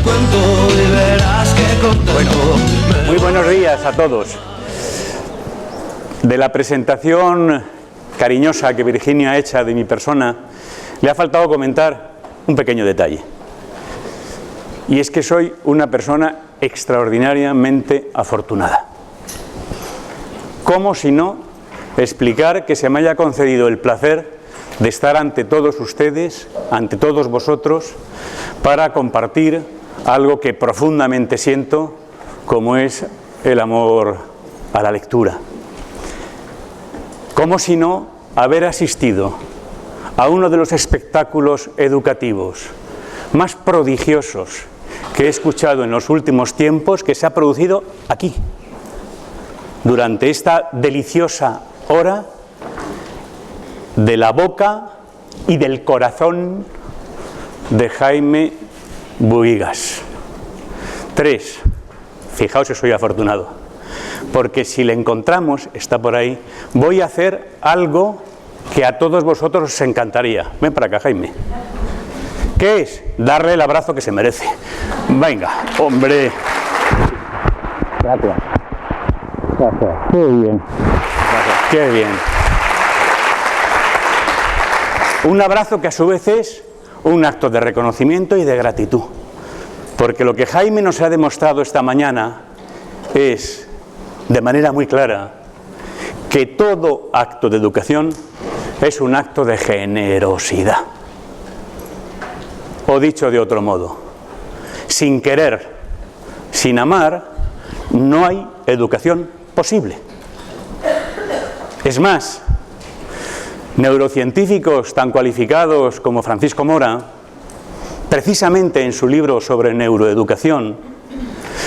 cuento y verás que contento. Bueno, muy buenos días a todos. De la presentación cariñosa que Virginia ha hecho de mi persona, le ha faltado comentar un pequeño detalle. Y es que soy una persona extraordinariamente afortunada. ¿Cómo si no explicar que se me haya concedido el placer de estar ante todos ustedes, ante todos vosotros, para compartir algo que profundamente siento, como es el amor a la lectura? ¿Cómo si no haber asistido a uno de los espectáculos educativos más prodigiosos que he escuchado en los últimos tiempos, que se ha producido aquí, durante esta deliciosa hora, de la boca y del corazón de Jaime Buigas? 3. Fijaos que soy afortunado, porque si le encontramos, está por ahí, voy a hacer algo que a todos vosotros os encantaría. Ven para acá, Jaime. ¿Qué es? Darle el abrazo que se merece. Venga, hombre. Gracias. Gracias. Qué bien. Gracias. Qué bien. Un abrazo que a su vez es un acto de reconocimiento y de gratitud. Porque lo que Jaime nos ha demostrado esta mañana es, de manera muy clara, que todo acto de educación es un acto de generosidad. O dicho de otro modo, sin querer, sin amar, no hay educación posible. Es más, neurocientíficos tan cualificados como Francisco Mora, precisamente en su libro sobre neuroeducación,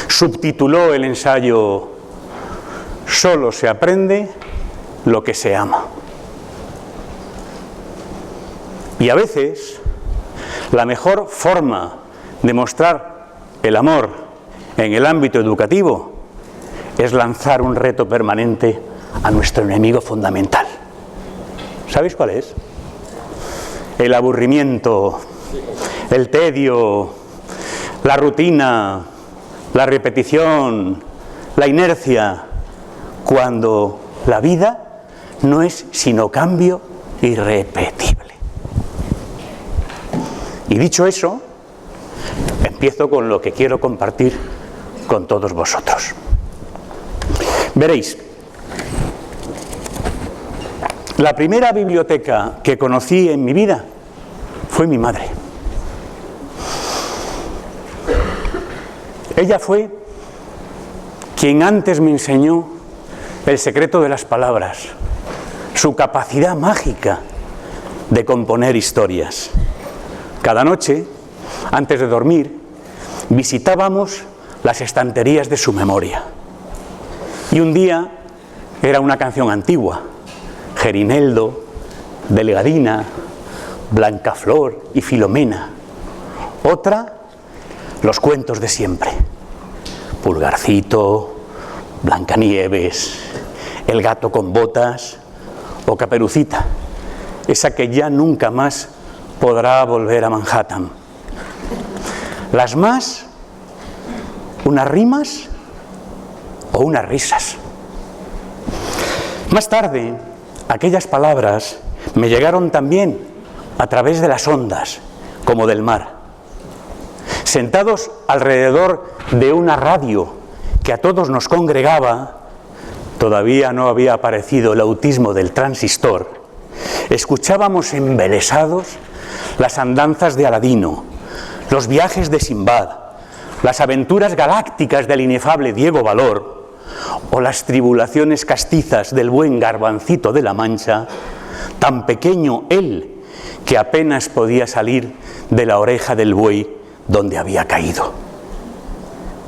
subtituló el ensayo «Solo se aprende lo que se ama». Y a veces, la mejor forma de mostrar el amor en el ámbito educativo es lanzar un reto permanente a nuestro enemigo fundamental. ¿Sabéis cuál es? El aburrimiento, el tedio, la rutina, la repetición, la inercia, cuando la vida no es sino cambio irrepetible. Y dicho eso, empiezo con lo que quiero compartir con todos vosotros. Veréis, la primera biblioteca que conocí en mi vida fue mi madre. Ella fue quien antes me enseñó el secreto de las palabras, su capacidad mágica de componer historias. Cada noche, antes de dormir, visitábamos las estanterías de su memoria. Y un día era una canción antigua, Gerineldo, Delgadina, Blancaflor y Filomena. Otra, los cuentos de siempre, Pulgarcito, Blancanieves, El gato con botas o Caperucita, esa que ya nunca más podrá volver a Manhattan. Las más, unas rimas o unas risas. Más tarde, aquellas palabras me llegaron también a través de las ondas, como del mar. Sentados alrededor de una radio que a todos nos congregaba, todavía no había aparecido el autismo del transistor, escuchábamos embelesados las andanzas de Aladino, los viajes de Simbad, las aventuras galácticas del inefable Diego Valor o las tribulaciones castizas del buen Garbancito de la Mancha, tan pequeño él que apenas podía salir de la oreja del buey donde había caído.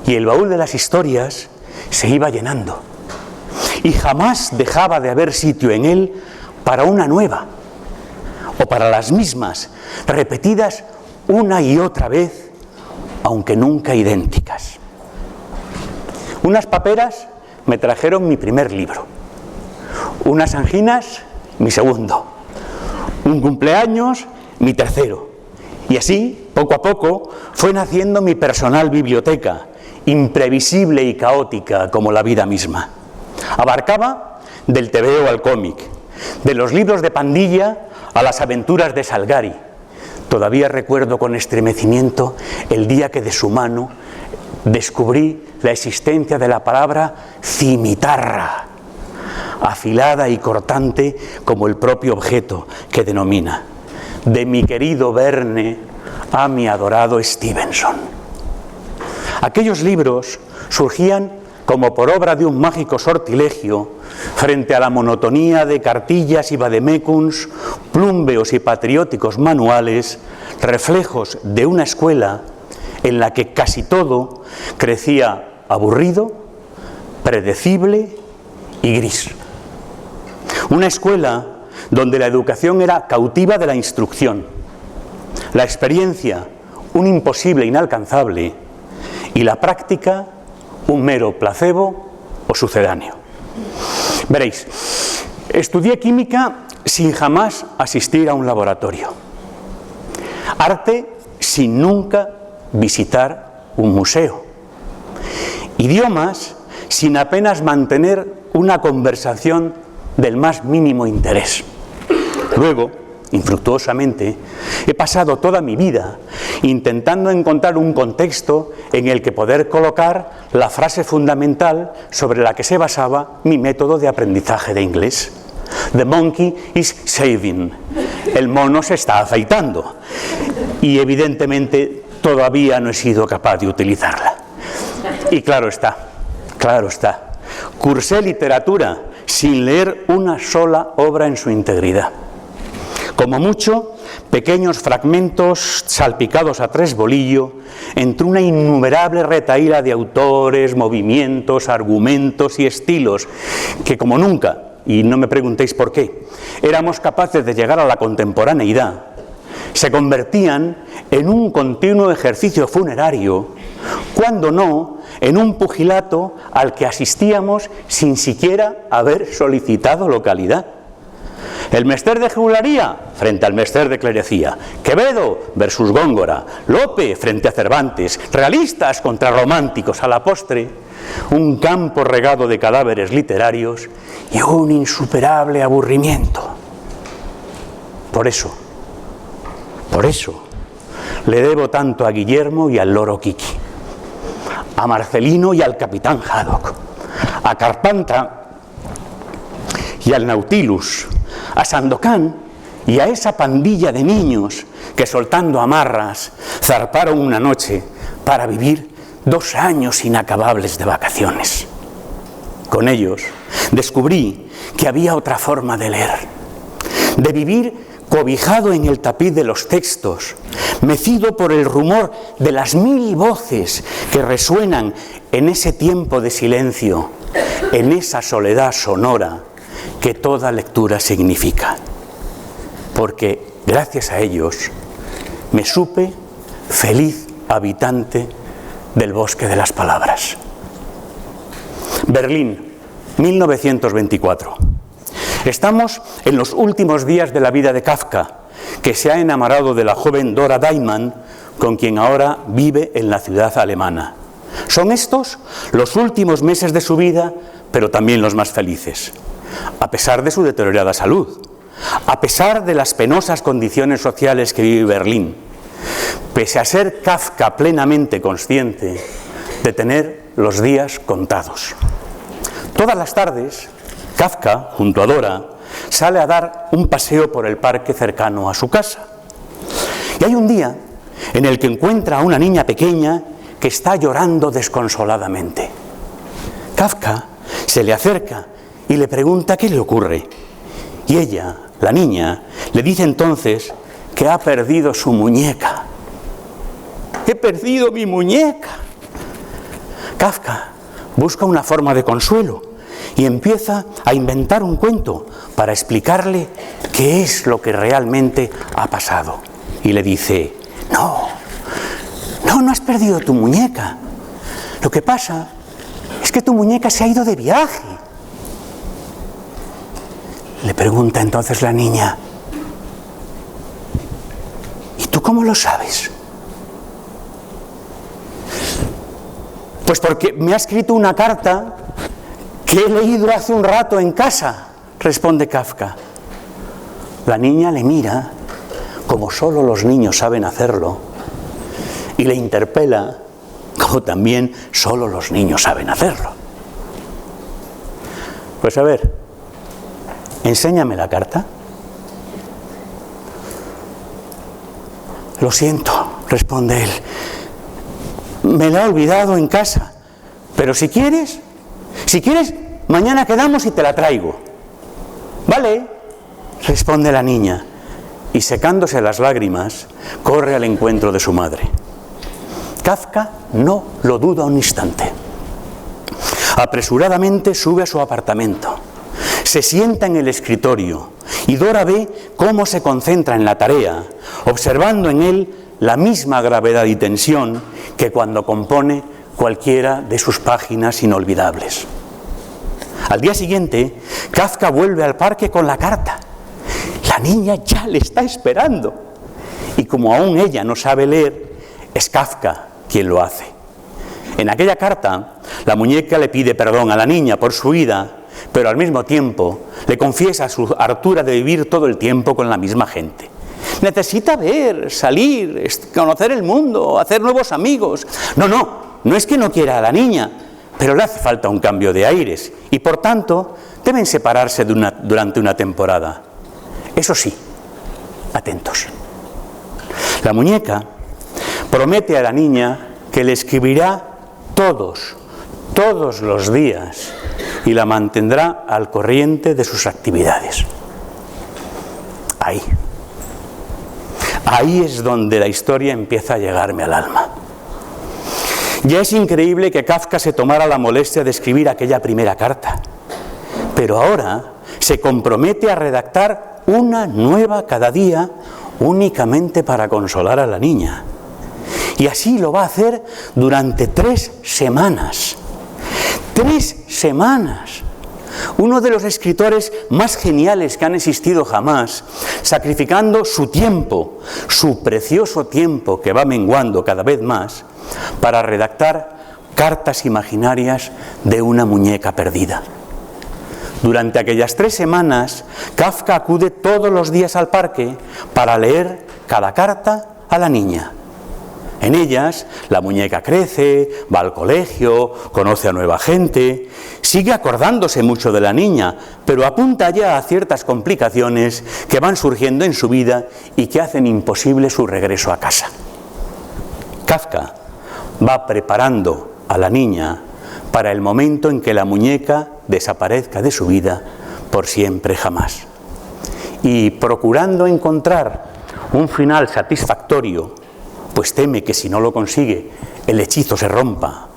Y el baúl de las historias se iba llenando y jamás dejaba de haber sitio en él para una nueva o para las mismas, repetidas una y otra vez, aunque nunca idénticas. Unas paperas me trajeron mi primer libro, unas anginas mi segundo, un cumpleaños mi tercero, y así Poco a poco fue naciendo mi personal biblioteca, imprevisible y caótica como la vida misma. Abarcaba del tebeo al cómic, de los libros de pandilla a las aventuras de Salgari. Todavía recuerdo con estremecimiento el día que de su mano descubrí la existencia de la palabra cimitarra, afilada y cortante como el propio objeto que denomina. De mi querido Verne a mi adorado Stevenson. Aquellos libros surgían como por obra de un mágico sortilegio frente a la monotonía de cartillas y vademécuns, plúmbeos y patrióticos manuales, reflejos de una escuela en la que casi todo crecía aburrido, predecible y gris. Una escuela donde la educación era cautiva de la instrucción, la experiencia un imposible inalcanzable y la práctica un mero placebo o sucedáneo. Veréis, estudié química sin jamás asistir a un laboratorio, arte sin nunca visitar un museo, idiomas sin apenas mantener una conversación del más mínimo interés. Luego, infructuosamente, he pasado toda mi vida intentando encontrar un contexto en el que poder colocar la frase fundamental sobre la que se basaba mi método de aprendizaje de inglés. The monkey is shaving. El mono se está afeitando. Y evidentemente todavía no he sido capaz de utilizarla. Y claro está, cursé literatura sin leer una sola obra en su integridad. Como mucho, pequeños fragmentos salpicados a tres bolillo entre una innumerable retahíla de autores, movimientos, argumentos y estilos que como nunca, y no me preguntéis por qué, éramos capaces de llegar a la contemporaneidad, se convertían en un continuo ejercicio funerario, cuando no en un pugilato al que asistíamos sin siquiera haber solicitado localidad. El mester de juglaría frente al mester de clerecía, Quevedo versus Góngora, Lope frente a Cervantes, realistas contra románticos, a la postre, un campo regado de cadáveres literarios y un insuperable aburrimiento. Por eso, le debo tanto a Guillermo y al loro Kiki, a Marcelino y al capitán Haddock, a Carpanta y al Nautilus, a Sandokan y a esa pandilla de niños que soltando amarras zarparon una noche para vivir 2 años inacabables de vacaciones. Con ellos descubrí que había otra forma de leer, de vivir cobijado en el tapiz de los textos, mecido por el rumor de las 1000 voces que resuenan en ese tiempo de silencio, en esa soledad sonora que toda lectura significa. Porque gracias a ellos me supe feliz habitante del bosque de las palabras. Berlín, 1924. Estamos en los últimos días de la vida de Kafka, que se ha enamorado de la joven Dora Daiman, con quien ahora vive en la ciudad alemana. Son estos los últimos meses de su vida, pero también los más felices. A pesar de su deteriorada salud, a pesar de las penosas condiciones sociales que vive Berlín, pese a ser Kafka plenamente consciente de tener los días contados. Todas las tardes, Kafka, junto a Dora, sale a dar un paseo por el parque cercano a su casa. Y hay un día en el que encuentra a una niña pequeña que está llorando desconsoladamente. Kafka se le acerca y le pregunta qué le ocurre. Y ella, la niña, le dice entonces que ha perdido su muñeca. ¡He perdido mi muñeca! Kafka busca una forma de consuelo y empieza a inventar un cuento para explicarle qué es lo que realmente ha pasado. Y le dice, no has perdido tu muñeca. Lo que pasa es que tu muñeca se ha ido de viaje. Le pregunta entonces la niña, ¿y tú cómo lo sabes? Pues porque me ha escrito una carta que he leído hace un rato en casa, responde Kafka. La niña le mira, como solo los niños saben hacerlo, y le interpela, como también solo los niños saben hacerlo. Pues a ver, enséñame la carta. Lo siento, responde él. Me la he olvidado en casa, pero si quieres, mañana quedamos y te la traigo. Vale, responde la niña, y secándose las lágrimas, corre al encuentro de su madre. Kafka no lo duda un instante. Apresuradamente sube a su apartamento, se sienta en el escritorio y Dora ve cómo se concentra en la tarea, observando en él la misma gravedad y tensión que cuando compone cualquiera de sus páginas inolvidables. Al día siguiente, Kafka vuelve al parque con la carta. La niña ya le está esperando. Y como aún ella no sabe leer, es Kafka quien lo hace. En aquella carta, la muñeca le pide perdón a la niña por su huida, pero al mismo tiempo le confiesa su hartura de vivir todo el tiempo con la misma gente. Necesita ver, salir, conocer el mundo, hacer nuevos amigos. No es que no quiera a la niña, pero le hace falta un cambio de aires y por tanto deben separarse durante una temporada. Eso sí, atentos. La muñeca promete a la niña que le escribirá todos los días y la mantendrá al corriente de sus actividades. Ahí es donde la historia empieza a llegarme al alma. Ya es increíble que Kafka se tomara la molestia de escribir aquella primera carta, pero ahora se compromete a redactar una nueva cada día únicamente para consolar a la niña. Y así lo va a hacer durante 3 semanas. 3 semanas. Uno de los escritores más geniales que han existido jamás, sacrificando su tiempo, su precioso tiempo que va menguando cada vez más, para redactar cartas imaginarias de una muñeca perdida. Durante aquellas 3 semanas, Kafka acude todos los días al parque para leer cada carta a la niña. En ellas, la muñeca crece, va al colegio, conoce a nueva gente, sigue acordándose mucho de la niña, pero apunta ya a ciertas complicaciones que van surgiendo en su vida y que hacen imposible su regreso a casa. Kafka va preparando a la niña para el momento en que la muñeca desaparezca de su vida por siempre jamás. Y procurando encontrar un final satisfactorio, pues teme que si no lo consigue, el hechizo se rompa.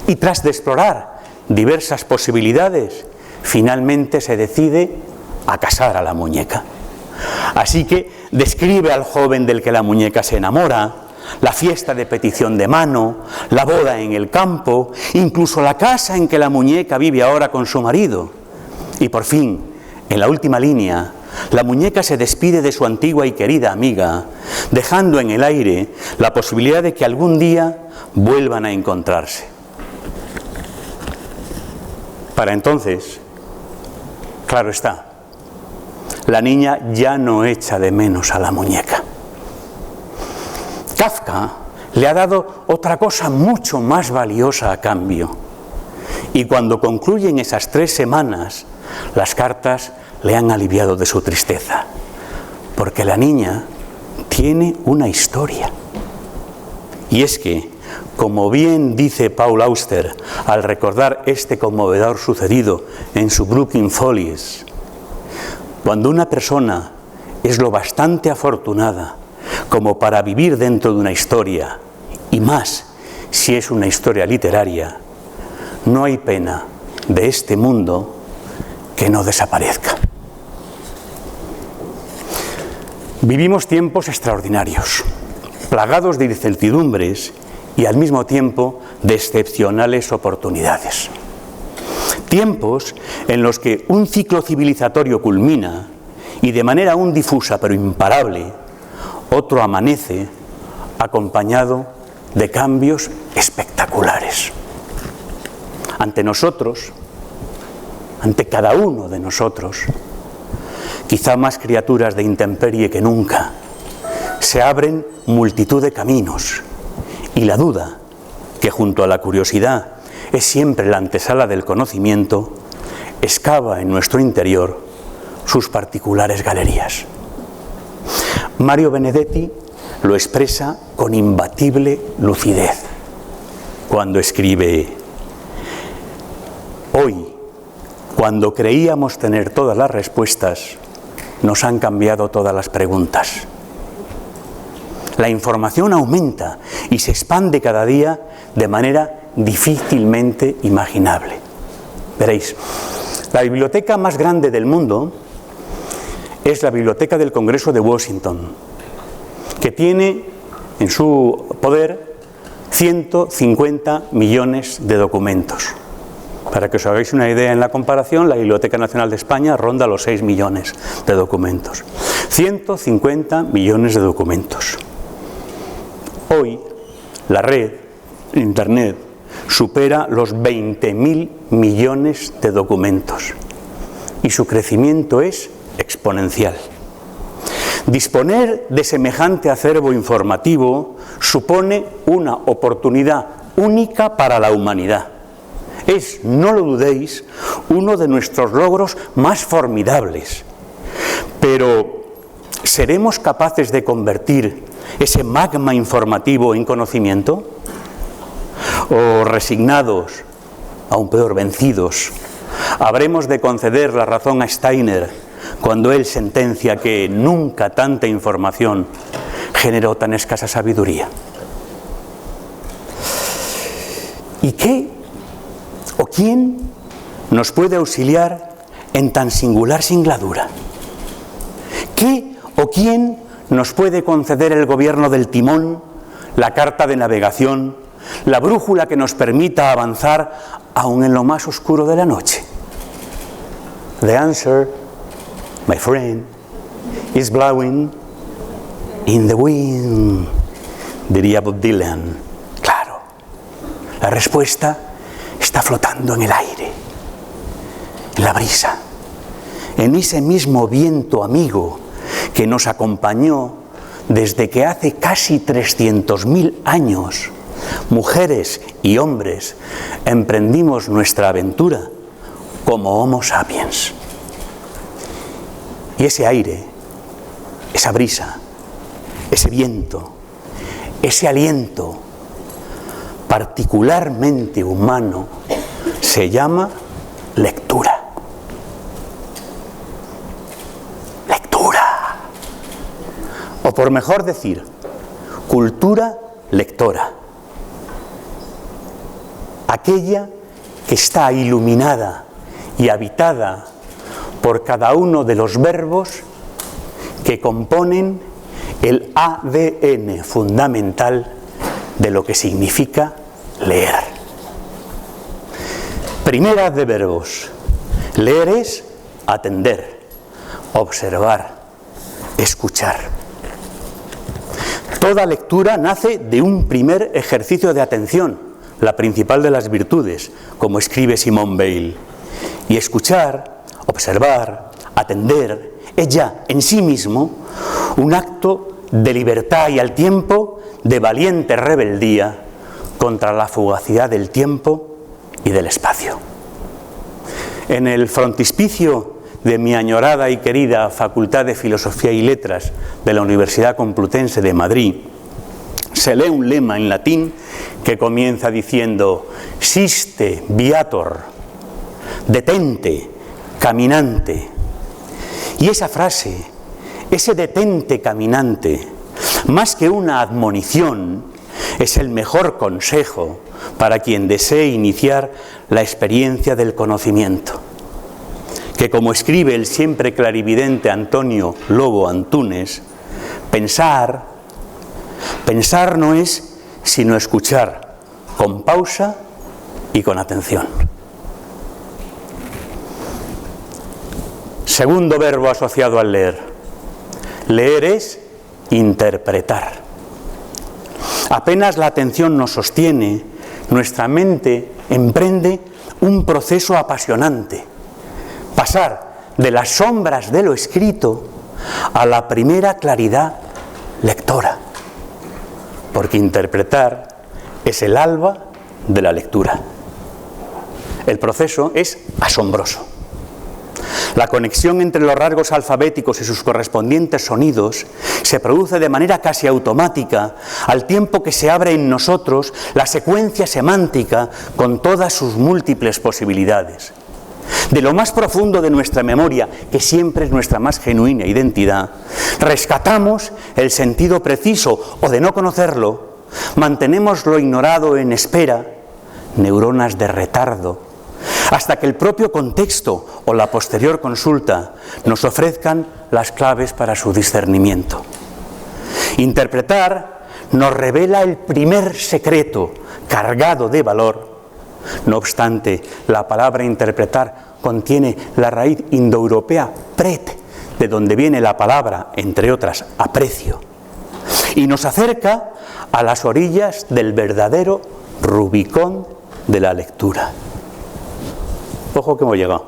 Y tras de explorar diversas posibilidades, finalmente se decide a casar a la muñeca. Así que describe al joven del que la muñeca se enamora, la fiesta de petición de mano, la boda en el campo, incluso la casa en que la muñeca vive ahora con su marido. Y por fin, en la última línea, la muñeca se despide de su antigua y querida amiga, dejando en el aire la posibilidad de que algún día vuelvan a encontrarse. Para entonces, claro está, la niña ya no echa de menos a la muñeca. Kafka le ha dado otra cosa mucho más valiosa a cambio. Y cuando concluyen esas 3 semanas, las cartas le han aliviado de su tristeza, porque la niña tiene una historia. Y es que, como bien dice Paul Auster al recordar este conmovedor sucedido en su Brooklyn Follies, cuando una persona es lo bastante afortunada como para vivir dentro de una historia, y más si es una historia literaria, no hay pena de este mundo que no desaparezca. Vivimos tiempos extraordinarios, plagados de incertidumbres y al mismo tiempo de excepcionales oportunidades. Tiempos en los que un ciclo civilizatorio culmina y de manera aún difusa pero imparable, otro amanece acompañado de cambios espectaculares. ante nosotros, ante cada uno de nosotros, quizá más criaturas de intemperie que nunca, se abren multitud de caminos, y la duda, que junto a la curiosidad es siempre la antesala del conocimiento, excava en nuestro interior sus particulares galerías. Mario Benedetti lo expresa con imbatible lucidez cuando escribe: hoy, cuando creíamos tener todas las respuestas, nos han cambiado todas las preguntas. La información aumenta y se expande cada día de manera difícilmente imaginable. Veréis, la biblioteca más grande del mundo es la Biblioteca del Congreso de Washington, que tiene en su poder 150 millones de documentos. Para que os hagáis una idea en la comparación, la Biblioteca Nacional de España ronda los 6 millones de documentos. 150 millones de documentos. Hoy, la red, Internet, supera los 20.000 millones de documentos y su crecimiento es exponencial. Disponer de semejante acervo informativo supone una oportunidad única para la humanidad. Es, no lo dudéis, uno de nuestros logros más formidables. Pero, ¿seremos capaces de convertir ese magma informativo en conocimiento? ¿O resignados, aún peor, vencidos, habremos de conceder la razón a Steiner cuando él sentencia que nunca tanta información generó tan escasa sabiduría? ¿Y qué o quién nos puede auxiliar en tan singular singladura? ¿Qué o quién nos puede conceder el gobierno del timón, la carta de navegación, la brújula que nos permita avanzar aún en lo más oscuro de la noche? The answer, my friend, is blowing in the wind, diría Bob Dylan. Claro, la respuesta está flotando en el aire, en la brisa, en ese mismo viento amigo que nos acompañó desde que hace casi 300.000 años mujeres y hombres emprendimos nuestra aventura como Homo sapiens. Y ese aire, esa brisa, ese viento, ese aliento particularmente humano se llama lectura. Lectura. O por mejor decir, cultura lectora. Aquella que está iluminada y habitada por cada uno de los verbos que componen el ADN fundamental de lo que significa leer. Primera de verbos. Leer es atender, observar, escuchar. Toda lectura nace de un primer ejercicio de atención, la principal de las virtudes, como escribe Simone Weil. Y escuchar, observar, atender, es ya en sí mismo un acto de libertad y al tiempo de valiente rebeldía contra la fugacidad del tiempo y del espacio. En el frontispicio de mi añorada y querida Facultad de Filosofía y Letras de la Universidad Complutense de Madrid, se lee un lema en latín que comienza diciendo: "Siste viator", detente, caminante. Y esa frase, ese detente caminante, más que una admonición, es el mejor consejo para quien desee iniciar la experiencia del conocimiento. Que, como escribe el siempre clarividente Antonio Lobo Antunes, pensar no es sino escuchar con pausa y con atención. Segundo verbo asociado al leer. Leer es interpretar. Apenas la atención nos sostiene, nuestra mente emprende un proceso apasionante: pasar de las sombras de lo escrito a la primera claridad lectora, porque interpretar es el alba de la lectura. El proceso es asombroso. La conexión entre los rasgos alfabéticos y sus correspondientes sonidos se produce de manera casi automática al tiempo que se abre en nosotros la secuencia semántica con todas sus múltiples posibilidades. De lo más profundo de nuestra memoria, que siempre es nuestra más genuina identidad, rescatamos el sentido preciso, o de no conocerlo, mantenemos lo ignorado en espera, neuronas de retardo, hasta que el propio contexto o la posterior consulta nos ofrezcan las claves para su discernimiento. Interpretar nos revela el primer secreto cargado de valor. No obstante, la palabra interpretar contiene la raíz indoeuropea pret, de donde viene la palabra, entre otras, aprecio, y nos acerca a las orillas del verdadero Rubicón de la lectura. Ojo que hemos llegado.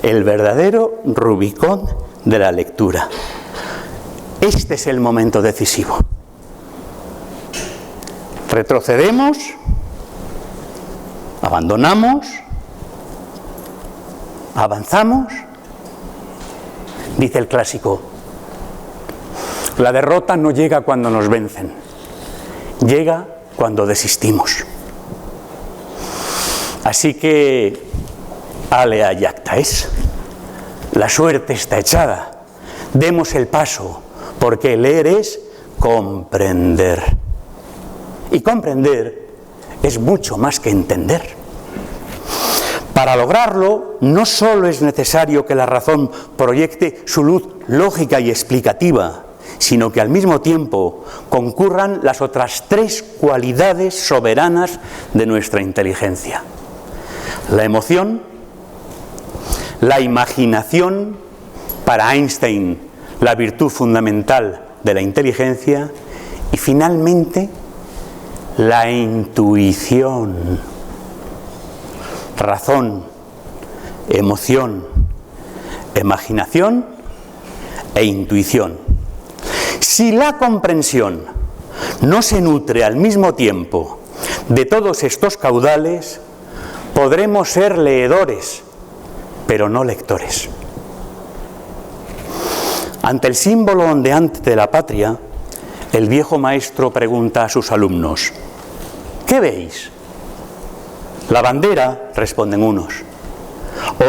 El verdadero Rubicón de la lectura. Este es el momento decisivo. Retrocedemos, abandonamos, avanzamos. Dice el clásico: la derrota no llega cuando nos vencen, llega cuando desistimos. Así que, alea iacta es, la suerte está echada, demos el paso, porque leer es comprender. Y comprender es mucho más que entender. Para lograrlo, no solo es necesario que la razón proyecte su luz lógica y explicativa, sino que al mismo tiempo concurran las otras tres cualidades soberanas de nuestra inteligencia: la emoción, la imaginación, para Einstein la virtud fundamental de la inteligencia, y finalmente la intuición. Razón, emoción, imaginación e intuición. Si la comprensión no se nutre al mismo tiempo de todos estos caudales, podremos ser leedores, pero no lectores. Ante el símbolo ondeante de la patria, el viejo maestro pregunta a sus alumnos: ¿qué veis? La bandera, responden unos.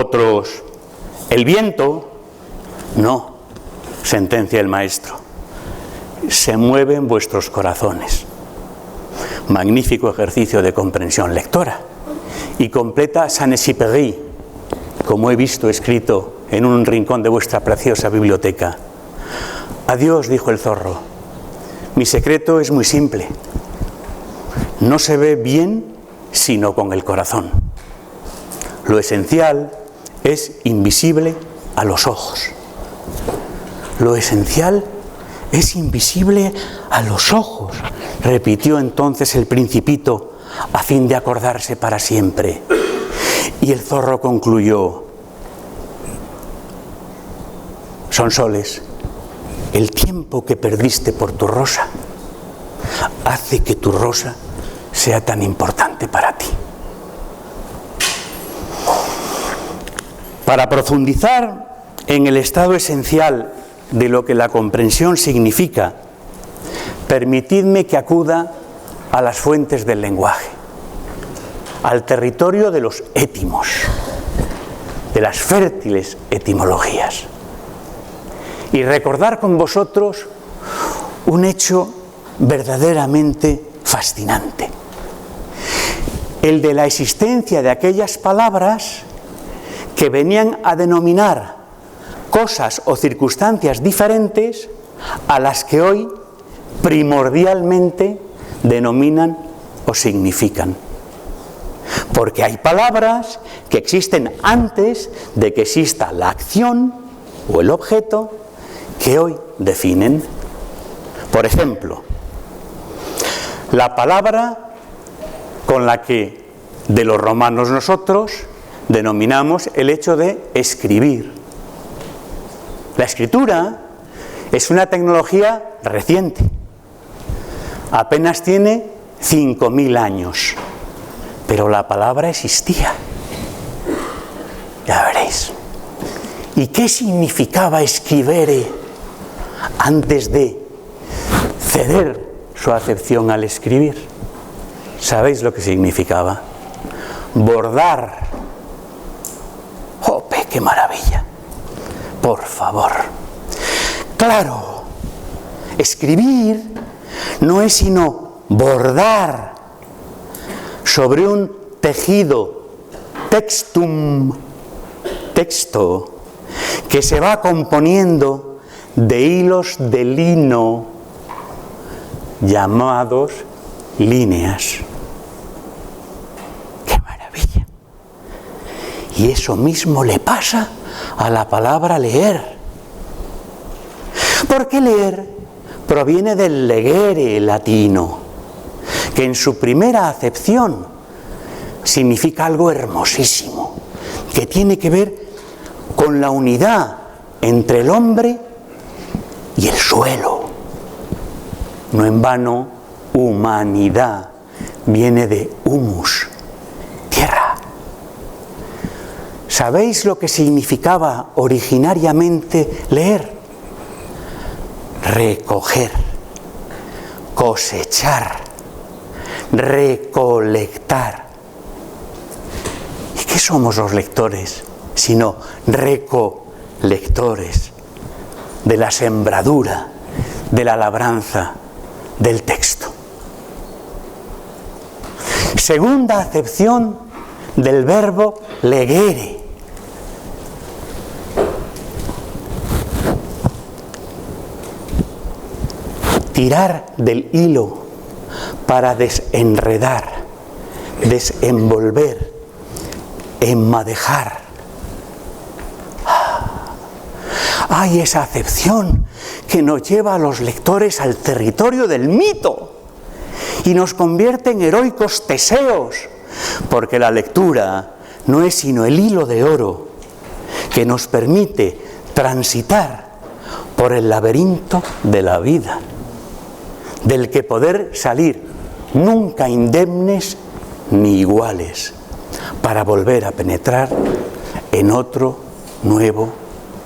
Otros: ¿el viento? No, sentencia el maestro. Se mueven vuestros corazones. Magnífico ejercicio de comprensión lectora. Y completa Saint-Exupéry, como he visto escrito en un rincón de vuestra preciosa biblioteca. Adiós, dijo el zorro. Mi secreto es muy simple. No se ve bien sino con el corazón. Lo esencial es invisible a los ojos. Lo esencial es invisible a los ojos, repitió entonces el Principito, a fin de acordarse para siempre. Y el zorro concluyó: Sonsoles, el tiempo que perdiste por tu rosa hace que tu rosa sea tan importante para ti. Para profundizar en el estado esencial de lo que la comprensión significa, permitidme que acuda a las fuentes del lenguaje, al territorio de los étimos, de las fértiles etimologías, y recordar con vosotros un hecho verdaderamente fascinante: el de la existencia de aquellas palabras que venían a denominar cosas o circunstancias diferentes a las que hoy primordialmente denominan o significan. Porque hay palabras que existen antes de que exista la acción o el objeto que hoy definen. Por ejemplo, la palabra con la que de los romanos nosotros denominamos el hecho de escribir. La escritura es una tecnología reciente, apenas tiene 5.000 años, pero la palabra existía. Ya veréis. ¿Y qué significaba escribere antes de ceder su acepción al escribir? ¿Sabéis lo que significaba? Bordar. ¡Jope, qué maravilla! Por favor. Claro, escribir no es sino bordar sobre un tejido, textum, texto, que se va componiendo de hilos de lino llamados líneas. ¡Qué maravilla! Y eso mismo le pasa a la palabra leer. Porque leer proviene del legere latino, que en su primera acepción significa algo hermosísimo, que tiene que ver con la unidad entre el hombre y el suelo. No en vano, humanidad viene de humus, tierra. ¿Sabéis lo que significaba originariamente leer? Recoger, cosechar, recolectar. ¿Y qué somos los lectores? Sino recolectores de la sembradura, de la labranza, del texto. Segunda acepción del verbo legere. Tirar del hilo para desenredar, desenvolver, enmadejar. Hay esa acepción que nos lleva a los lectores al territorio del mito y nos convierte en heroicos teseos, porque la lectura no es sino el hilo de oro que nos permite transitar por el laberinto de la vida, del que poder salir nunca indemnes ni iguales, para volver a penetrar en otro nuevo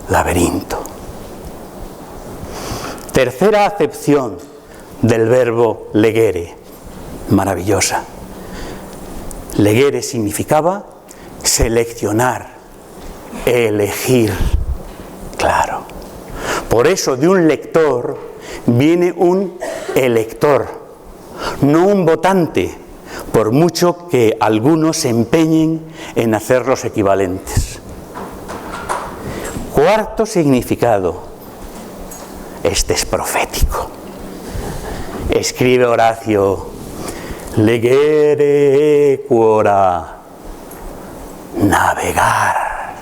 laberinto. Tercera acepción del verbo legere, maravillosa. Legere significaba seleccionar, elegir, claro. Por eso de un lector viene un elector, no un votante, por mucho que algunos se empeñen en hacer los equivalentes. Cuarto significado, este es profético. Escribe Horacio, legere equora, navegar,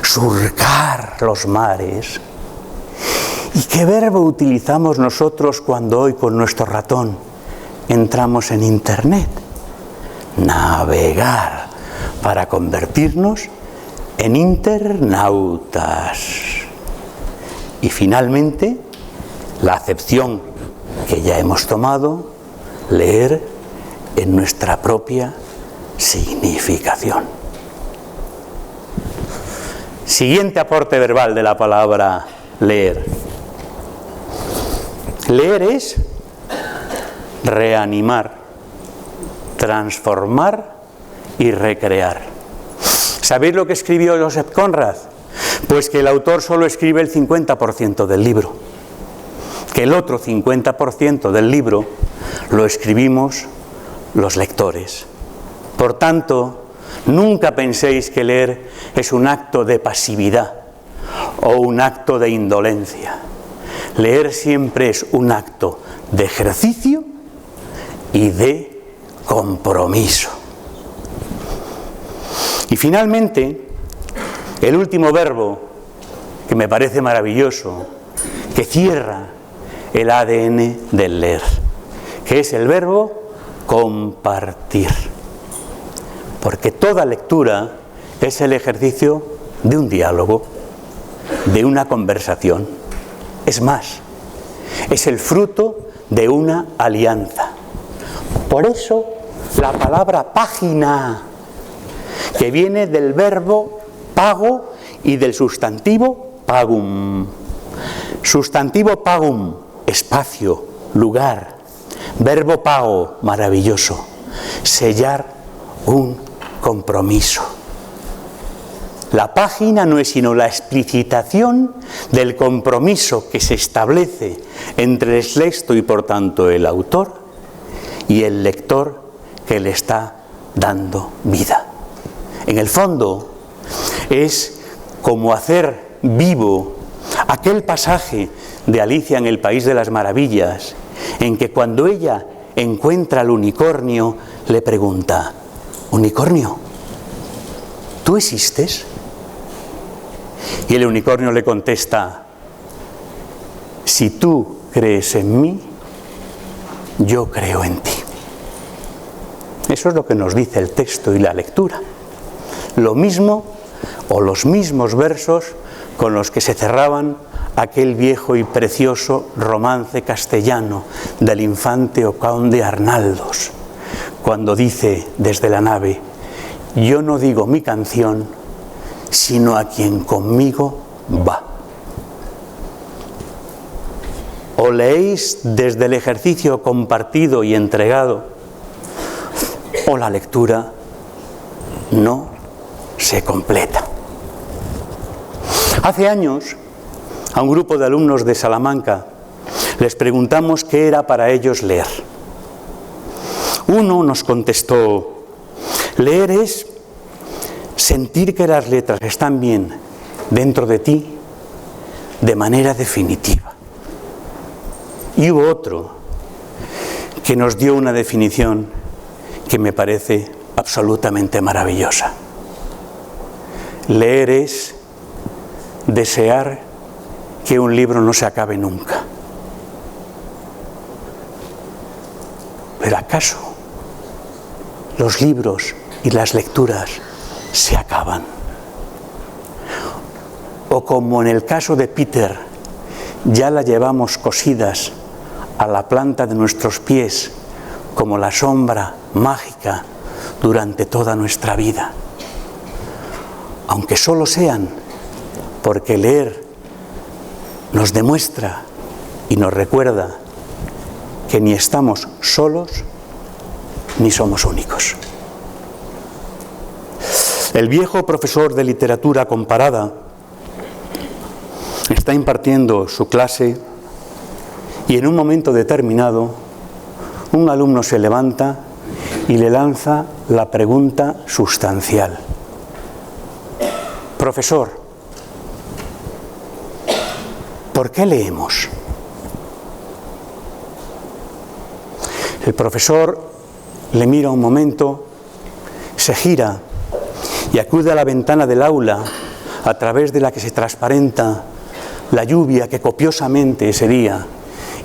surcar los mares. ¿Y qué verbo utilizamos nosotros cuando hoy con nuestro ratón entramos en Internet? Navegar, para convertirnos en internautas. Y finalmente, la acepción que ya hemos tomado, leer en nuestra propia significación. Siguiente aporte verbal de la palabra leer. Leer es reanimar, transformar y recrear. ¿Sabéis lo que escribió Joseph Conrad? Pues que el autor solo escribe el 50% del libro, que el otro 50% del libro lo escribimos los lectores. Por tanto, nunca penséis que leer es un acto de pasividad o un acto de indolencia. Leer siempre es un acto de ejercicio y de compromiso. Y finalmente, el último verbo que me parece maravilloso, que cierra el ADN del leer, que es el verbo compartir. Porque toda lectura es el ejercicio de un diálogo, de una conversación. Es más, es el fruto de una alianza. Por eso la palabra página, que viene del verbo pago y del sustantivo pagum. Sustantivo pagum, espacio, lugar. Verbo pago, maravilloso, sellar un compromiso. La página no es sino la explicitación del compromiso que se establece entre el texto y por tanto el autor y el lector que le está dando vida. En el fondo es como hacer vivo aquel pasaje de Alicia en el País de las Maravillas, en que cuando ella encuentra al unicornio le pregunta: «Unicornio, ¿tú existes?». Y el unicornio le contesta: «Si tú crees en mí, yo creo en ti». Eso es lo que nos dice el texto y la lectura. Lo mismo o los mismos versos con los que se cerraban aquel viejo y precioso romance castellano del infante o conde Arnaldos, cuando dice desde la nave: «Yo no digo mi canción, sino a quien conmigo va». O leéis desde el ejercicio compartido y entregado, o la lectura no se completa. Hace años, a un grupo de alumnos de Salamanca les preguntamos qué era para ellos leer. Uno nos contestó: leer es sentir que las letras están bien dentro de ti de manera definitiva. Y hubo otro que nos dio una definición que me parece absolutamente maravillosa. Leer es desear que un libro no se acabe nunca. ¿Pero acaso los libros y las lecturas se acaban? O como en el caso de Peter, ya la llevamos cosidas a la planta de nuestros pies como la sombra mágica durante toda nuestra vida. Aunque solo sean porque leer nos demuestra y nos recuerda que ni estamos solos ni somos únicos. El viejo profesor de literatura comparada está impartiendo su clase y en un momento determinado un alumno se levanta y le lanza la pregunta sustancial: «Profesor, ¿por qué leemos?». El profesor le mira un momento, se gira y acude a la ventana del aula a través de la que se transparenta la lluvia que copiosamente ese día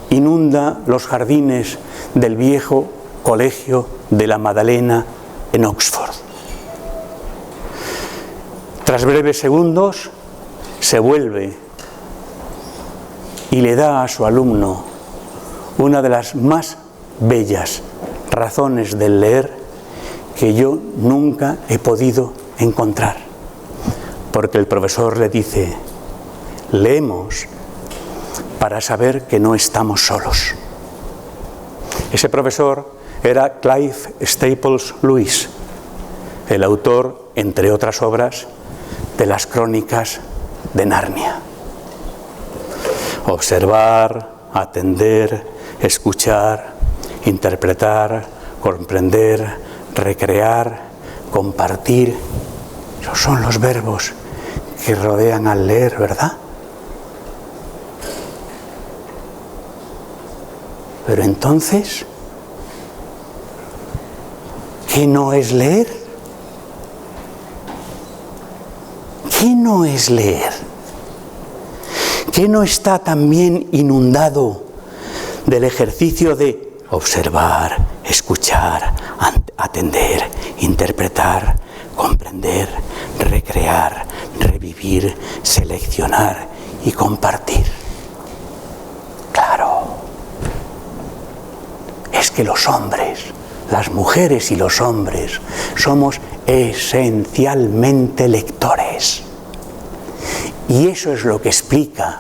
inunda los jardines del viejo colegio de la Madalena en Oxford. Tras breves segundos se vuelve y le da a su alumno una de las más bellas razones del leer que yo nunca he podido encontrar, porque el profesor le dice: leemos para saber que no estamos solos. Ese profesor era Clive Staples Lewis, el autor, entre otras obras, de las Crónicas de Narnia. Observar, atender, escuchar, interpretar, comprender, recrear, compartir. Esos son los verbos que rodean al leer, ¿verdad? Pero entonces, ¿qué no es leer? ¿Qué no es leer? ¿Qué no está también inundado del ejercicio de observar, escuchar, atender, interpretar, comprender, recrear, revivir, seleccionar y compartir. Claro, es que los hombres, las mujeres y los hombres, somos esencialmente lectores. Y eso es lo que explica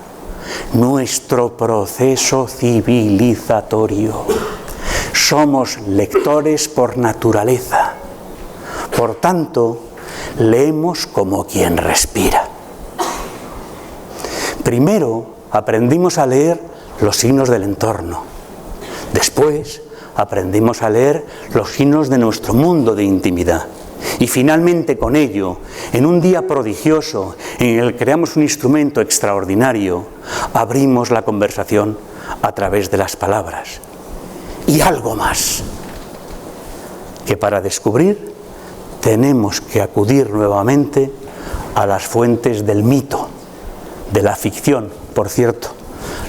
nuestro proceso civilizatorio. Somos lectores por naturaleza. Por tanto, leemos como quien respira. Primero aprendimos a leer los signos del entorno. Después aprendimos a leer los signos de nuestro mundo de intimidad. Y finalmente con ello, en un día prodigioso en el que creamos un instrumento extraordinario, abrimos la conversación a través de las palabras. Y algo más, que para descubrir tenemos que acudir nuevamente a las fuentes del mito, de la ficción, por cierto,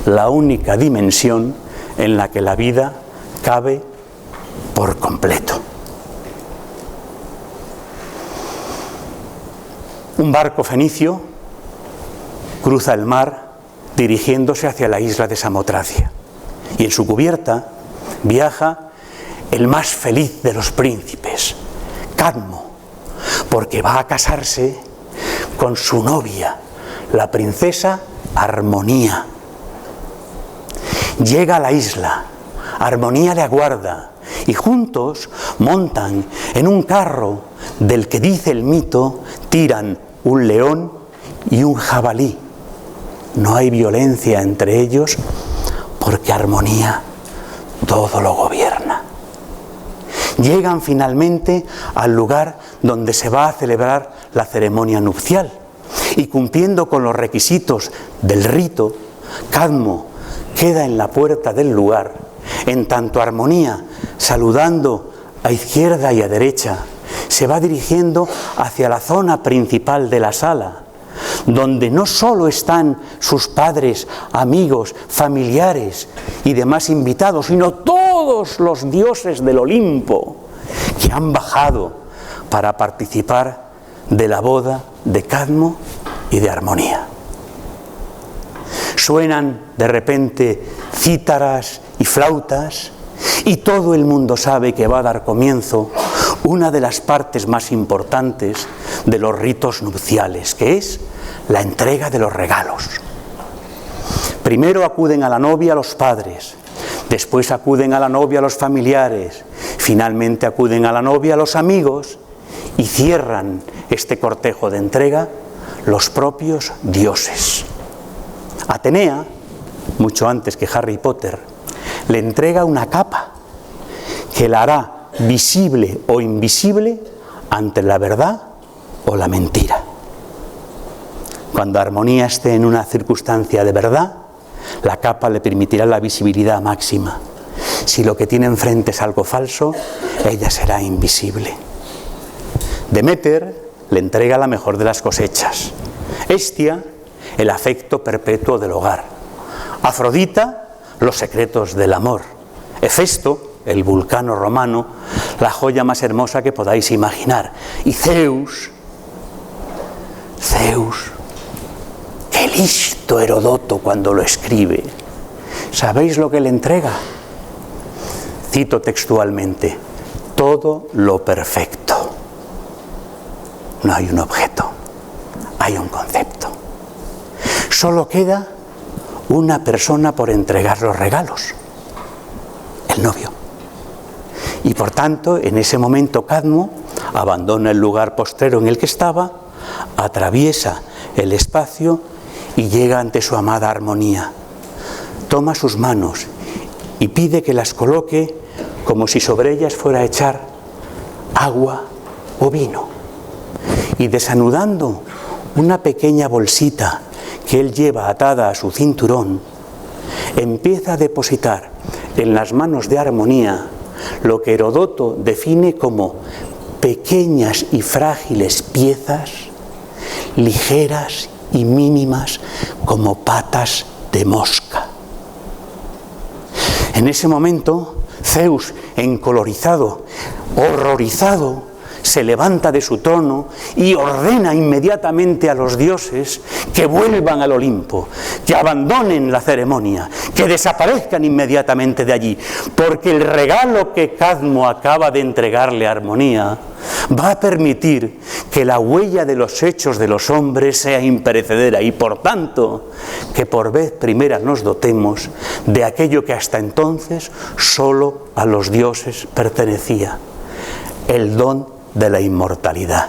la única dimensión en la que la vida cabe por completo. Un barco fenicio cruza el mar dirigiéndose hacia la isla de Samotracia, y en su cubierta viaja el más feliz de los príncipes, Cadmo, porque va a casarse con su novia, la princesa Armonía. Llega a la isla, Armonía le aguarda, y juntos montan en un carro del que dice el mito tiran un león y un jabalí. No hay violencia entre ellos porque Armonía todo lo gobierna. Llegan finalmente al lugar donde se va a celebrar la ceremonia nupcial y, cumpliendo con los requisitos del rito, Cadmo queda en la puerta del lugar, en tanto Armonía, saludando a izquierda y a derecha, se va dirigiendo hacia la zona principal de la sala, donde no solo están sus padres, amigos, familiares y demás invitados, sino todos los dioses del Olimpo que han bajado para participar de la boda de Cadmo y de Armonía. Suenan de repente cítaras y flautas, y todo el mundo sabe que va a dar comienzo una de las partes más importantes de los ritos nupciales, que es la entrega de los regalos. Primero acuden a la novia los padres, después acuden a la novia los familiares, finalmente acuden a la novia los amigos y cierran este cortejo de entrega los propios dioses. Atenea, mucho antes que Harry Potter, le entrega una capa que la hará visible o invisible ante la verdad o la mentira. Cuando Armonía esté en una circunstancia de verdad, la capa le permitirá la visibilidad máxima. Si lo que tiene enfrente es algo falso, ella será invisible. Deméter le entrega la mejor de las cosechas. Hestia, el afecto perpetuo del hogar. Afrodita, los secretos del amor. Hefesto, el vulcano romano, la joya más hermosa que podáis imaginar. Y Zeus, qué listo Herodoto cuando lo escribe. ¿Sabéis lo que le entrega? Cito textualmente: todo lo perfecto. No hay un objeto, hay un concepto. Solo queda una persona por entregar los regalos: el novio. Y por tanto, en ese momento Cadmo abandona el lugar postrero en el que estaba, atraviesa el espacio y llega ante su amada Armonía. Toma sus manos y pide que las coloque como si sobre ellas fuera a echar agua o vino. Y desanudando una pequeña bolsita que él lleva atada a su cinturón, empieza a depositar en las manos de Armonía lo que Herodoto define como pequeñas y frágiles piezas, ligeras y mínimas como patas de mosca. En ese momento Zeus, encolorizado, horrorizado, se levanta de su trono y ordena inmediatamente a los dioses que vuelvan al Olimpo, que abandonen la ceremonia, que desaparezcan inmediatamente de allí, porque el regalo que Cadmo acaba de entregarle a Armonía va a permitir que la huella de los hechos de los hombres sea imperecedera y, por tanto, que por vez primera nos dotemos de aquello que hasta entonces solo a los dioses pertenecía, el don de la inmortalidad.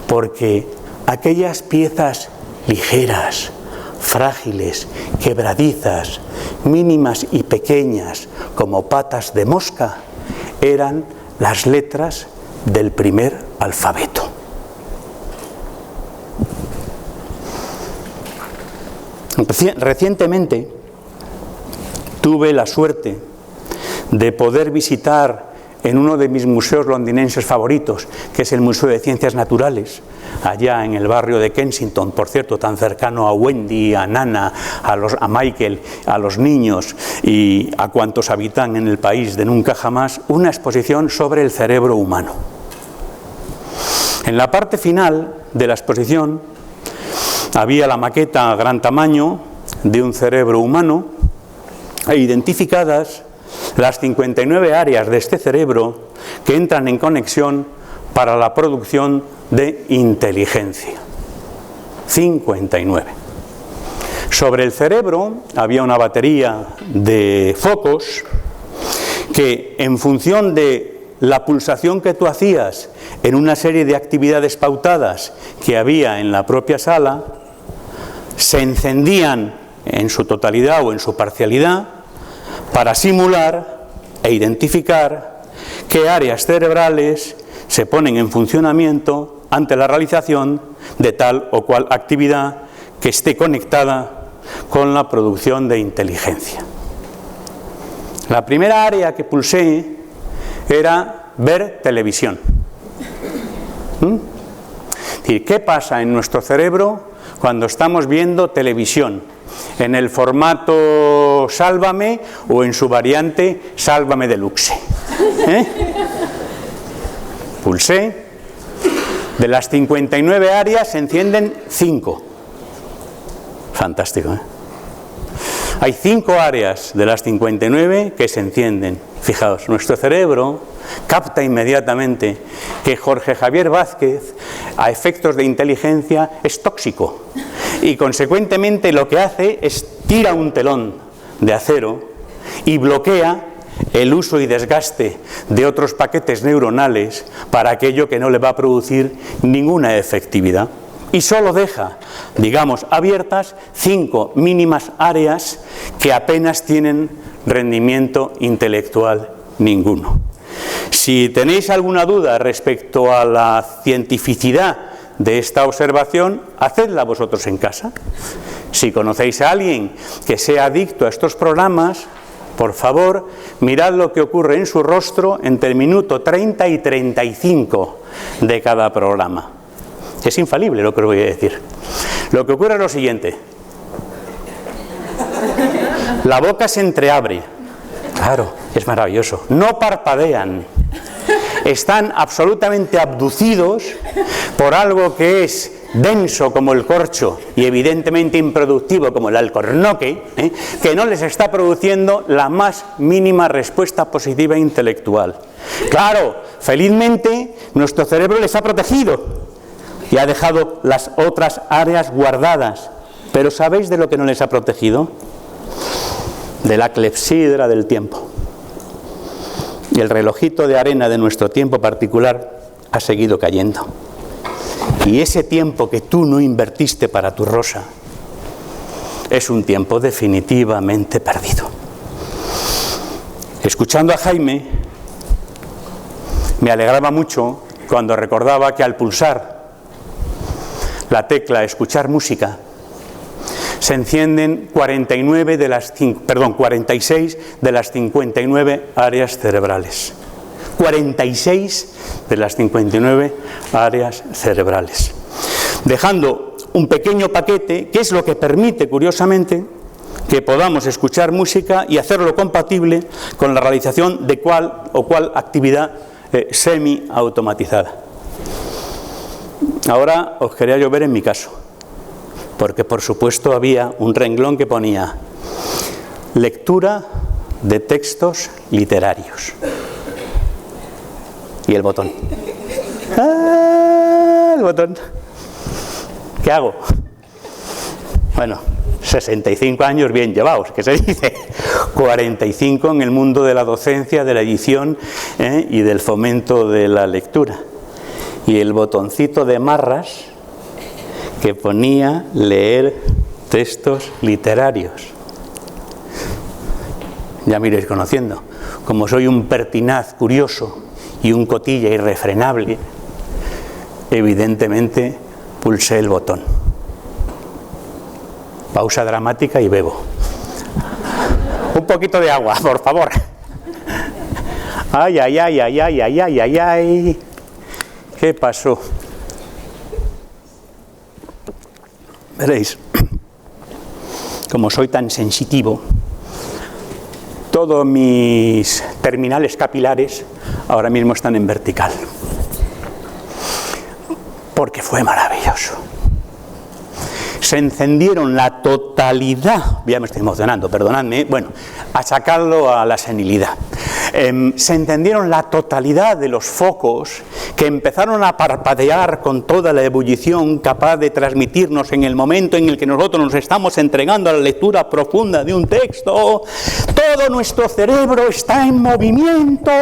Porque aquellas piezas ligeras, frágiles, quebradizas, mínimas y pequeñas como patas de mosca, eran las letras del primer alfabeto. Recientemente tuve la suerte de poder visitar en uno de mis museos londinenses favoritos, que es el Museo de Ciencias Naturales, allá en el barrio de Kensington, por cierto, tan cercano a Wendy, a Nana, a Michael, a los niños y a cuantos habitan en el país de nunca jamás, una exposición sobre el cerebro humano. En la parte final de la exposición había la maqueta a gran tamaño de un cerebro humano e identificadas las 59 áreas de este cerebro que entran en conexión para la producción de inteligencia. 59. Sobre el cerebro había una batería de focos que, en función de la pulsación que tú hacías en una serie de actividades pautadas que había en la propia sala, se encendían en su totalidad o en su parcialidad para simular e identificar qué áreas cerebrales se ponen en funcionamiento ante la realización de tal o cual actividad que esté conectada con la producción de inteligencia. La primera área que pulsé era ver televisión. Es decir, ¿qué pasa en nuestro cerebro cuando estamos viendo televisión? En el formato Sálvame o en su variante Sálvame Deluxe. Pulsé. De las 59 áreas se encienden 5. Fantástico, ¿eh? Hay 5 áreas de las 59 que se encienden. Fijaos, nuestro cerebro capta inmediatamente que Jorge Javier Vázquez, a efectos de inteligencia, es tóxico. Y consecuentemente lo que hace es tira un telón de acero y bloquea el uso y desgaste de otros paquetes neuronales para aquello que no le va a producir ninguna efectividad. Y solo deja, digamos, abiertas 5 mínimas áreas que apenas tienen rendimiento intelectual ninguno. Si tenéis alguna duda respecto a la cientificidad de esta observación, hacedla vosotros en casa. Si conocéis a alguien que sea adicto a estos programas, por favor, mirad lo que ocurre en su rostro entre el minuto 30 y 35 de cada programa. Es infalible lo que os voy a decir. Lo que ocurre es lo siguiente. La boca se entreabre. Claro, es maravilloso. No parpadean. Están absolutamente abducidos por algo que es denso como el corcho y evidentemente improductivo como el alcornoque, que no les está produciendo la más mínima respuesta positiva intelectual. Claro, felizmente nuestro cerebro les ha protegido y ha dejado las otras áreas guardadas. Pero ¿sabéis de lo que no les ha protegido? De la clepsidra del tiempo. Y el relojito de arena de nuestro tiempo particular ha seguido cayendo. Y ese tiempo que tú no invertiste para tu rosa es un tiempo definitivamente perdido. Escuchando a Jaime, me alegraba mucho cuando recordaba que al pulsar la tecla escuchar música, se encienden 46 de las 59 áreas cerebrales. 46 de las 59 áreas cerebrales. Dejando un pequeño paquete, que es lo que permite, curiosamente, que podamos escuchar música y hacerlo compatible con la realización de cual o cual actividad semi-automatizada. Ahora os quería yo ver en mi caso, porque por supuesto había un renglón que ponía lectura de textos literarios. Y el botón. ¡Ah! El botón. ¿Qué hago? Bueno, 65 años bien llevados, que se dice. 45 en el mundo de la docencia, de la edición y del fomento de la lectura. Y el botoncito de marras que ponía leer textos literarios. Ya me iréis conociendo. Como soy un pertinaz curioso y un cotilla irrefrenable, evidentemente pulsé el botón. Pausa dramática y bebo. Un poquito de agua, por favor. Ay, ay, ay, ay, ay, ay, ay, ay, ay. ¿Qué pasó? Veréis, como soy tan sensitivo, todos mis terminales capilares ahora mismo están en vertical. Porque fue maravilloso. Se encendieron la totalidad, ya me estoy emocionando, perdonadme, bueno, achacarlo a la senilidad. Se encendieron la totalidad de los focos que empezaron a parpadear con toda la ebullición capaz de transmitirnos en el momento en el que nosotros nos estamos entregando a la lectura profunda de un texto. Todo nuestro cerebro está en movimiento,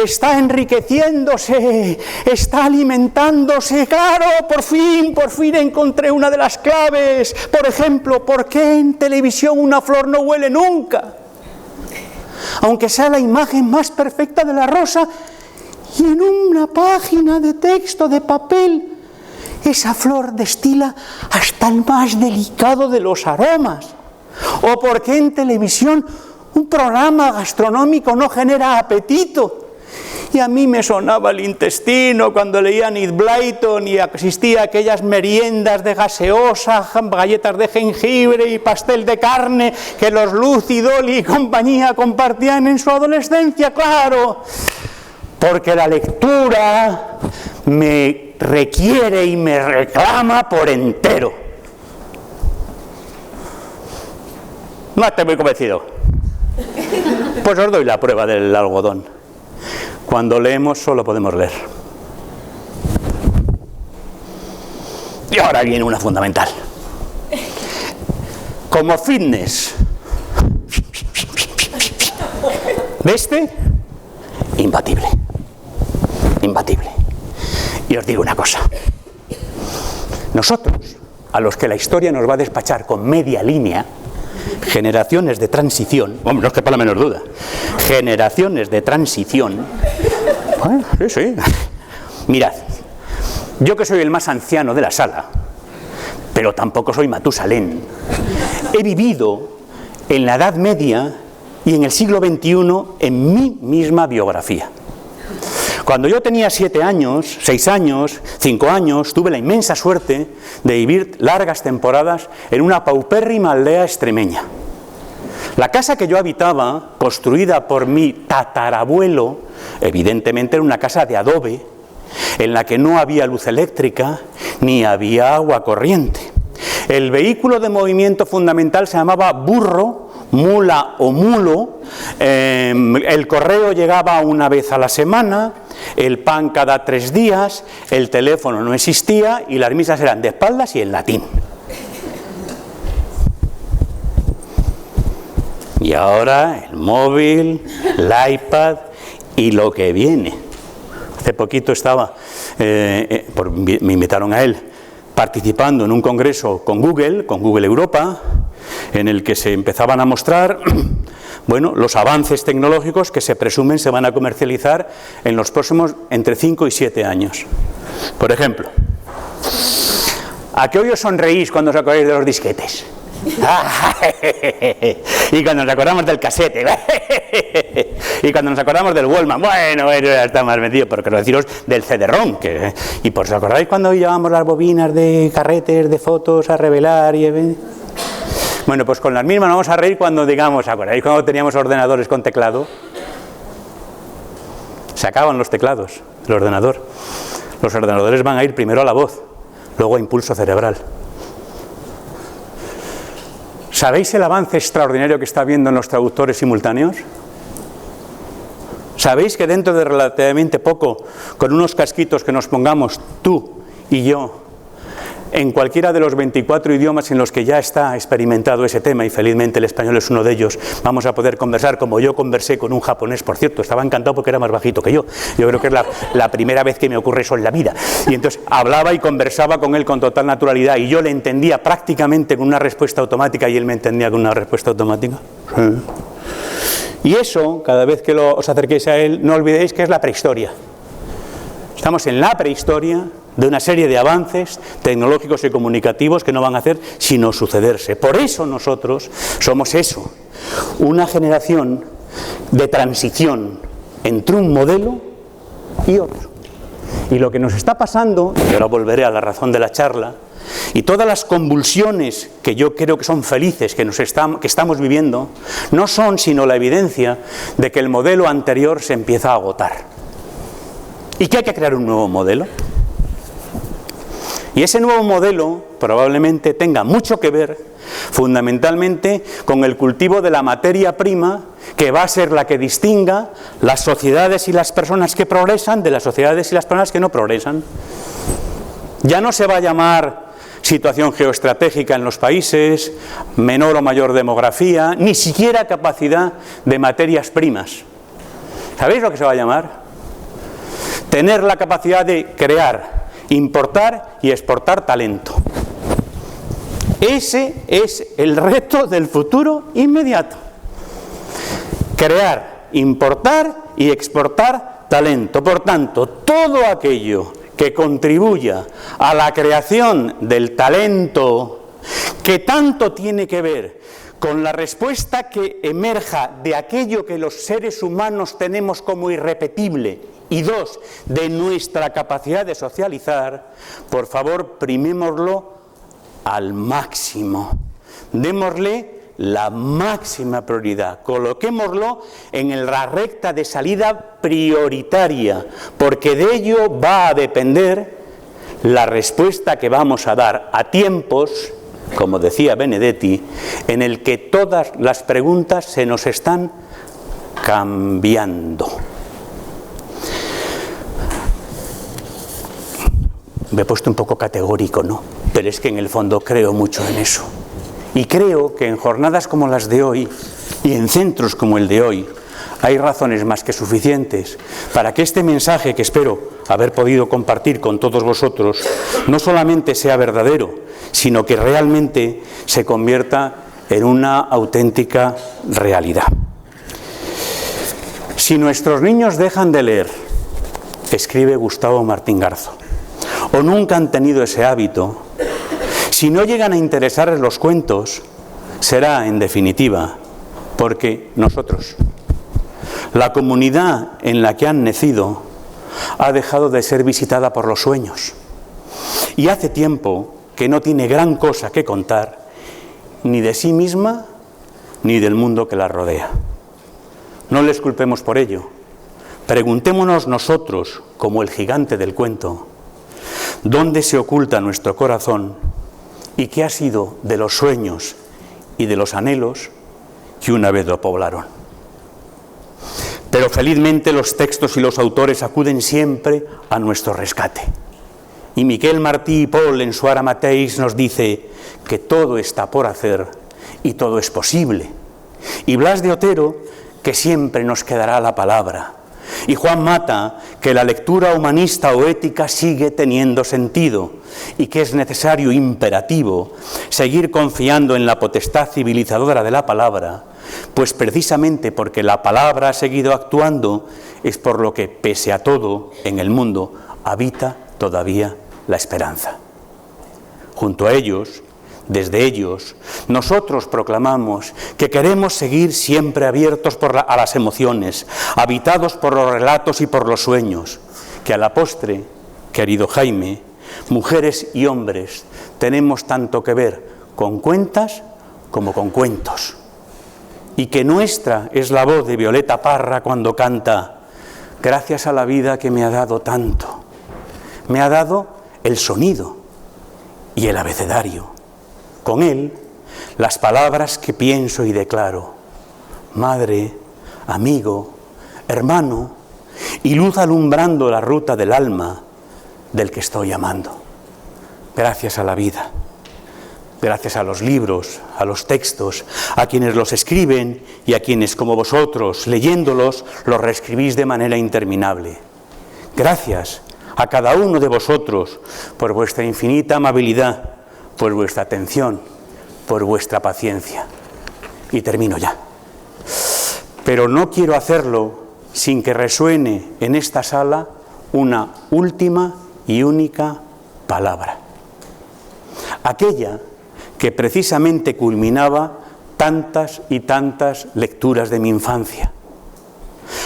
está enriqueciéndose, está alimentándose. Claro, por fin encontré una de las claves. Por ejemplo, ¿por qué en televisión una flor no huele nunca? Aunque sea la imagen más perfecta de la rosa, y en una página de texto, de papel, esa flor destila hasta el más delicado de los aromas. ¿O por qué en televisión un programa gastronómico no genera apetito? Y a mí me sonaba el intestino cuando leía Enid Blyton y asistía a aquellas meriendas de gaseosa, galletas de jengibre y pastel de carne que los Lucy, Dolly y compañía compartían en su adolescencia. Claro, porque la lectura me requiere y me reclama por entero. No estoy muy convencido. Pues os doy la prueba del algodón. Cuando leemos solo podemos leer. Y ahora viene una fundamental. Como fitness de este, imbatible. Imbatible. Y os digo una cosa. Nosotros, a los que la historia nos va a despachar con media línea, generaciones de transición, hombre, no es que para la menor duda, generaciones de transición, bueno, sí. Mirad, yo que soy el más anciano de la sala, pero tampoco soy Matusalén, he vivido en la Edad Media y en el siglo XXI en mi misma biografía. Cuando yo tenía 7 años, 6 años, 5 años, tuve la inmensa suerte de vivir largas temporadas en una paupérrima aldea extremeña. La casa que yo habitaba, construida por mi tatarabuelo, evidentemente era una casa de adobe, en la que no había luz eléctrica ni había agua corriente. El vehículo de movimiento fundamental se llamaba burro, mula o mulo. El correo llegaba una vez a la semana, el pan cada 3 días, el teléfono no existía y las misas eran de espaldas y en latín. Y ahora el móvil, el iPad y lo que viene. Hace poquito estaba, me invitaron a él, participando en un congreso con Google Europa, en el que se empezaban a mostrar, bueno, los avances tecnológicos que se presumen se van a comercializar en los próximos entre 5 y 7 años. Por ejemplo, ¿a qué hoy os sonreís cuando os acordáis de los disquetes? Y cuando nos acordamos del casete, y cuando nos acordamos del Wallman, bueno, ya está más metido, pero quiero deciros del CD-ROM, y por si os acordáis cuando llevábamos las bobinas de carretes de fotos a revelar, Bueno, pues con las mismas nos vamos a reír cuando digamos, ¿acordáis cuando teníamos ordenadores con teclado? Se acaban los teclados del ordenador. Los ordenadores van a ir primero a la voz, luego a impulso cerebral. ¿Sabéis el avance extraordinario que está habiendo en los traductores simultáneos? ¿Sabéis que dentro de relativamente poco, con unos casquitos que nos pongamos tú y yo, en cualquiera de los 24 idiomas en los que ya está experimentado ese tema, y felizmente el español es uno de ellos, vamos a poder conversar como yo conversé con un japonés, por cierto, estaba encantado porque era más bajito que yo creo que es la primera vez que me ocurre eso en la vida, y entonces hablaba y conversaba con él con total naturalidad, y yo le entendía prácticamente con una respuesta automática, y él me entendía con una respuesta automática. Y eso, cada vez que os acerquéis a él, no olvidéis que es la prehistoria. Estamos en la prehistoria de una serie de avances tecnológicos y comunicativos que no van a hacer sino sucederse. Por eso nosotros somos eso, una generación de transición entre un modelo y otro. Y lo que nos está pasando, y ahora volveré a la razón de la charla, y todas las convulsiones que yo creo que son felices que estamos viviendo, no son sino la evidencia de que el modelo anterior se empieza a agotar. Y que hay que crear un nuevo modelo. Y ese nuevo modelo probablemente tenga mucho que ver, fundamentalmente, con el cultivo de la materia prima, que va a ser la que distinga las sociedades y las personas que progresan de las sociedades y las personas que no progresan. Ya no se va a llamar situación geoestratégica en los países, menor o mayor demografía, ni siquiera capacidad de materias primas. ¿Sabéis lo que se va a llamar? Tener la capacidad de crear, importar y exportar talento. Ese es el reto del futuro inmediato. Crear, importar y exportar talento. Por tanto, todo aquello que contribuya a la creación del talento, que tanto tiene que ver con la respuesta que emerja de aquello que los seres humanos tenemos como irrepetible, y dos, de nuestra capacidad de socializar, por favor, primémoslo al máximo. Démosle la máxima prioridad, coloquémoslo en la recta de salida prioritaria, porque de ello va a depender la respuesta que vamos a dar a tiempos, como decía Benedetti, en el que todas las preguntas se nos están cambiando. Me he puesto un poco categórico, ¿no? Pero es que en el fondo creo mucho en eso. Y creo que en jornadas como las de hoy y en centros como el de hoy hay razones más que suficientes para que este mensaje, que espero haber podido compartir con todos vosotros, no solamente sea verdadero, sino que realmente se convierta en una auténtica realidad. Si nuestros niños dejan de leer, escribe Gustavo Martín Garzo, o nunca han tenido ese hábito, si no llegan a interesarles los cuentos, será, en definitiva, porque nosotros, la comunidad en la que han nacido, ha dejado de ser visitada por los sueños. Y hace tiempo que no tiene gran cosa que contar, ni de sí misma, ni del mundo que la rodea. No les culpemos por ello. Preguntémonos nosotros, como el gigante del cuento, ¿dónde se oculta nuestro corazón y qué ha sido de los sueños y de los anhelos que una vez lo poblaron? Pero felizmente los textos y los autores acuden siempre a nuestro rescate. Y Miquel Martí y Pol en su Ara Mateis nos dice que todo está por hacer y todo es posible. Y Blas de Otero, que siempre nos quedará la palabra. Y Juan Mata, que la lectura humanista o ética sigue teniendo sentido y que es necesario, imperativo, seguir confiando en la potestad civilizadora de la palabra, pues precisamente porque la palabra ha seguido actuando es por lo que, pese a todo, en el mundo habita todavía la esperanza. Junto a ellos, desde ellos, nosotros proclamamos que queremos seguir siempre abiertos a las emociones, habitados por los relatos y por los sueños, que a la postre, querido Jaime, mujeres y hombres, tenemos tanto que ver con cuentas como con cuentos. Y que nuestra es la voz de Violeta Parra cuando canta: gracias a la vida que me ha dado tanto. Me ha dado el sonido y el abecedario. Con él, las palabras que pienso y declaro. Madre, amigo, hermano, y luz alumbrando la ruta del alma del que estoy amando. Gracias a la vida. Gracias a los libros, a los textos, a quienes los escriben y a quienes, como vosotros, leyéndolos, los reescribís de manera interminable. Gracias a cada uno de vosotros por vuestra infinita amabilidad, por vuestra atención, por vuestra paciencia. Y termino ya. Pero no quiero hacerlo sin que resuene en esta sala una última y única palabra. Aquella que precisamente culminaba tantas y tantas lecturas de mi infancia,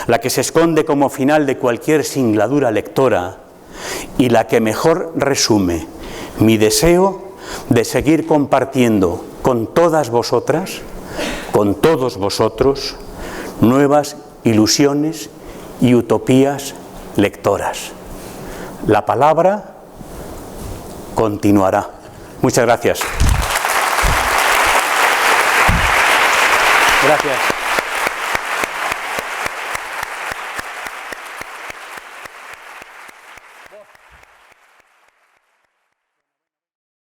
la que se esconde como final de cualquier singladura lectora y la que mejor resume mi deseo de seguir compartiendo con todas vosotras, con todos vosotros, nuevas ilusiones y utopías lectoras. La palabra continuará. Muchas gracias. Gracias.